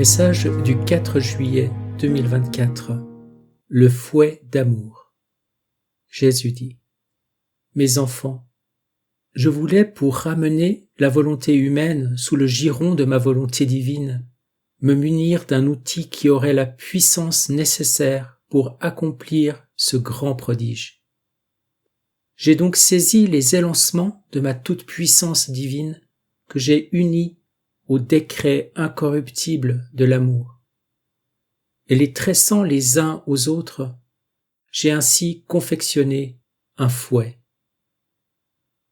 Message du 4 juillet 2024. Le fouet d'amour. Jésus dit : Mes enfants, je voulais, pour ramener la volonté humaine sous le giron de ma volonté divine, me munir d'un outil qui aurait la puissance nécessaire pour accomplir ce grand prodige. J'ai donc saisi les élancements de ma toute-puissance divine que j'ai unis au décret incorruptible de l'amour. Et les tressant les uns aux autres, j'ai ainsi confectionné un fouet.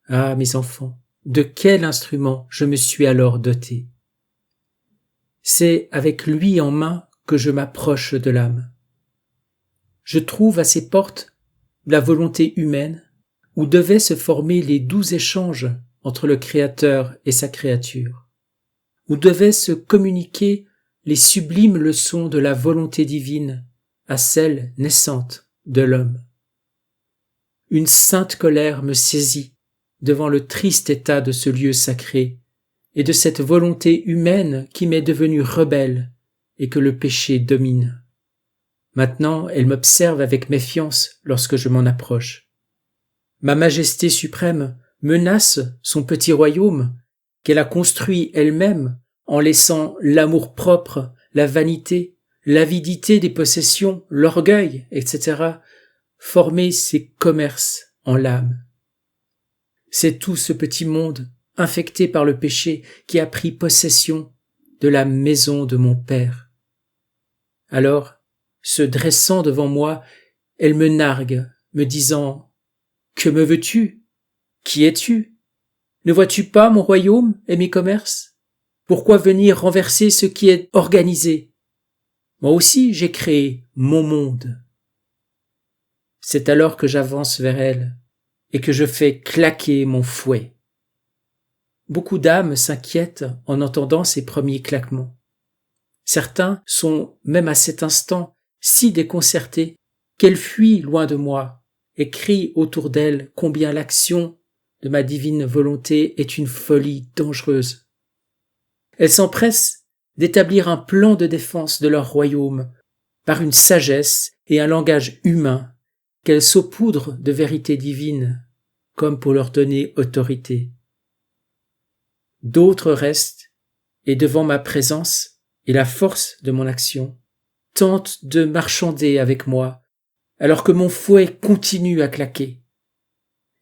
Ah, mes enfants, de quel instrument je me suis alors doté? C'est avec lui en main que je m'approche de l'âme. Je trouve à ses portes la volonté humaine où devaient se former les doux échanges entre le Créateur et sa créature, où devaient se communiquer les sublimes leçons de la volonté divine à celle naissante de l'homme. Une sainte colère me saisit devant le triste état de ce lieu sacré et de cette volonté humaine qui m'est devenue rebelle et que le péché domine. Maintenant, elle m'observe avec méfiance lorsque je m'en approche. Ma majesté suprême menace son petit royaume qu'elle a construit elle-même en laissant l'amour-propre, la vanité, l'avidité des possessions, l'orgueil, etc., former ses commerces en l'âme. C'est tout ce petit monde, infecté par le péché, qui a pris possession de la maison de mon Père. Alors, se dressant devant moi, elle me nargue, me disant « Que me veux-tu? Qui es-tu? Ne vois-tu pas mon royaume et mes commerces? Pourquoi venir renverser ce qui est organisé? Moi aussi j'ai créé mon monde. » C'est alors que j'avance vers elle et que je fais claquer mon fouet. Beaucoup d'âmes s'inquiètent en entendant ces premiers claquements. Certains sont, même à cet instant, si déconcertés qu'elles fuient loin de moi et crient autour d'elles combien l'action de ma divine volonté est une folie dangereuse. Elles s'empressent d'établir un plan de défense de leur royaume par une sagesse et un langage humain qu'elles saupoudrent de vérité divine, comme pour leur donner autorité. D'autres restent, et devant ma présence et la force de mon action, tentent de marchander avec moi, alors que mon fouet continue à claquer.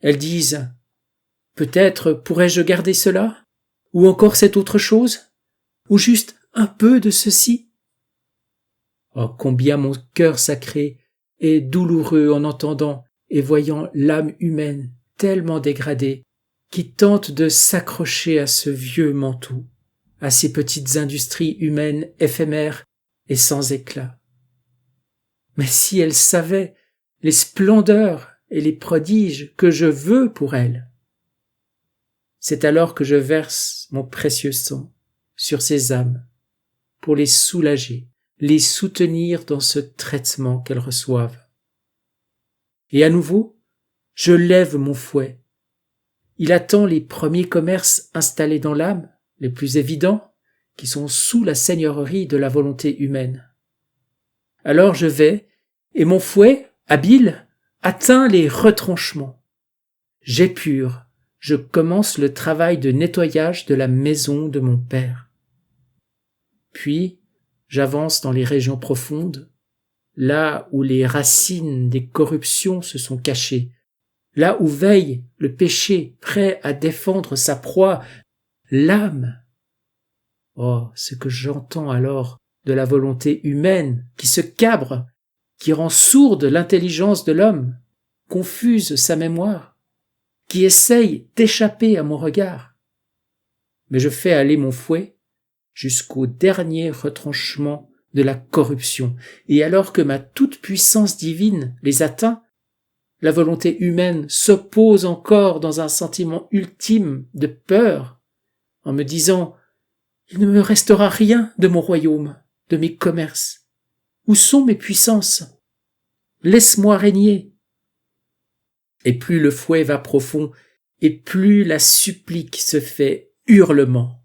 Elles disent « Peut-être pourrais-je garder cela? Ou encore cette autre chose? Ou juste un peu de ceci ?» Oh, combien mon cœur sacré est douloureux en entendant et voyant l'âme humaine tellement dégradée qui tente de s'accrocher à ce vieux manteau, à ces petites industries humaines éphémères et sans éclat. Mais si elle savait les splendeurs et les prodiges que je veux pour elle, c'est alors que je verse mon précieux sang sur ces âmes pour les soulager, les soutenir dans ce traitement qu'elles reçoivent. Et à nouveau, je lève mon fouet. Il attend les premiers commerces installés dans l'âme, les plus évidents, qui sont sous la seigneurie de la volonté humaine. Alors je vais, et mon fouet, habile, atteint les retranchements. J'épure, je commence le travail de nettoyage de la maison de mon Père. Puis, j'avance dans les régions profondes, là où les racines des corruptions se sont cachées, là où veille le péché prêt à défendre sa proie, l'âme. Oh, ce que j'entends alors de la volonté humaine qui se cabre, qui rend sourde l'intelligence de l'homme, confuse sa mémoire, qui essaye d'échapper à mon regard. Mais je fais aller mon fouet jusqu'au dernier retranchement de la corruption, et alors que ma toute-puissance divine les atteint, la volonté humaine s'oppose encore dans un sentiment ultime de peur, en me disant « Il ne me restera rien de mon royaume, de mes commerces. Où sont mes puissances? Laisse-moi régner. » Et plus le fouet va profond, et plus la supplique se fait hurlement.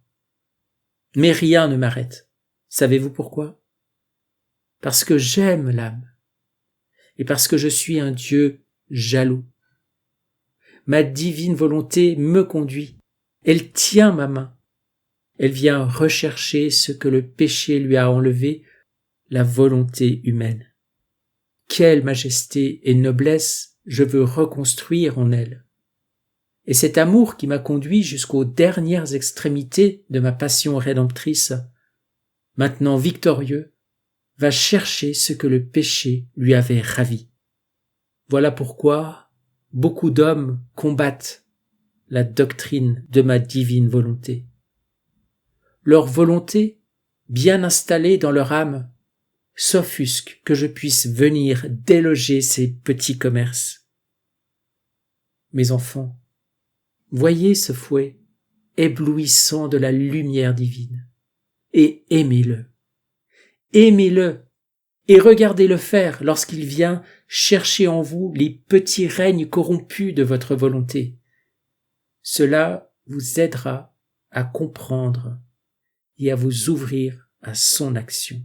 Mais rien ne m'arrête. Savez-vous pourquoi? Parce que j'aime l'âme et parce que je suis un Dieu jaloux. Ma divine volonté me conduit. Elle tient ma main. Elle vient rechercher ce que le péché lui a enlevé, la volonté humaine. Quelle majesté et noblesse je veux reconstruire en elle. Et cet amour qui m'a conduit jusqu'aux dernières extrémités de ma passion rédemptrice, maintenant victorieux, va chercher ce que le péché lui avait ravi. Voilà pourquoi beaucoup d'hommes combattent la doctrine de ma divine volonté. Leur volonté, bien installée dans leur âme, s'offusque que je puisse venir déloger ces petits commerces. Mes enfants, voyez ce fouet éblouissant de la lumière divine et aimez-le. Aimez-le et regardez-le faire lorsqu'il vient chercher en vous les petits règnes corrompus de votre volonté. Cela vous aidera à comprendre et à vous ouvrir à son action.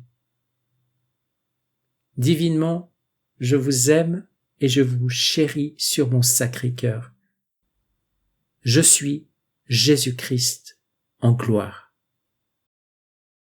Divinement, je vous aime et je vous chéris sur mon sacré cœur. Je suis Jésus-Christ en gloire.